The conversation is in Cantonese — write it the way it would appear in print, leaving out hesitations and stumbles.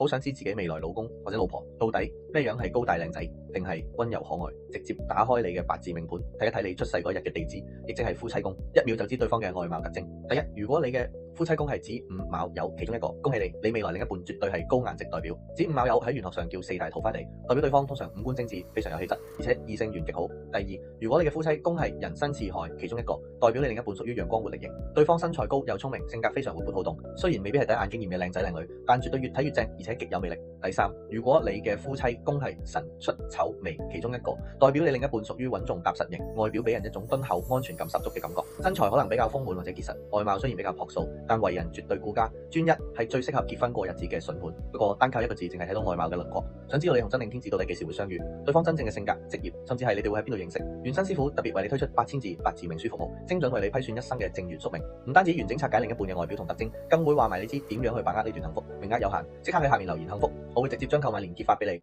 好想知自己未來老公或者老婆到底咩樣係高大靚仔，定係溫柔可愛？直接打開你嘅八字命盤，睇一睇你出世嗰日嘅地支，亦即係夫妻宮，1秒就知對方嘅外貌特徵。第一，如果你嘅夫妻宮係子午卯酉其中一個，恭喜你，你未來另一半絕對係高顏值代表。子午卯酉喺玄學上叫4大桃花地，代表對方通常五官精緻，非常有氣質，而且異性緣極好。第二，如果你嘅夫妻宮係人身巳亥其中一個，代表你另一半屬於陽光活力型，對方身材高又聰明，性格非常活潑好動，雖然未必係第一眼經驗嘅靚仔靚女，但絕對越睇越正，而且極有魅力。第三，如果你嘅夫妻宮係辰戌丑未其中一個，代表你另一半屬於穩重踏實型，外表俾人一種敦厚安全感十足嘅感覺，身材可能比較豐滿或者結實，外貌雖然比較樸素，但為人絕對顧家專一，係最適合結婚過日子嘅筍盤。不過單靠一個字淨係睇到外貌嘅輪廓，想知道你同真命天子到底幾時會相遇，對方真正嘅性格、職業，甚至係你哋會喺邊度認識？元生師傅特別為你推出8000字八字命書服務，精準為你批算一生嘅正緣宿命，唔單止完整拆解另一半嘅外表同特徵，更會話埋你知點樣去把握呢段幸福。名額有限，即刻喺下面留言幸福，我會直接將購買鏈接發俾你。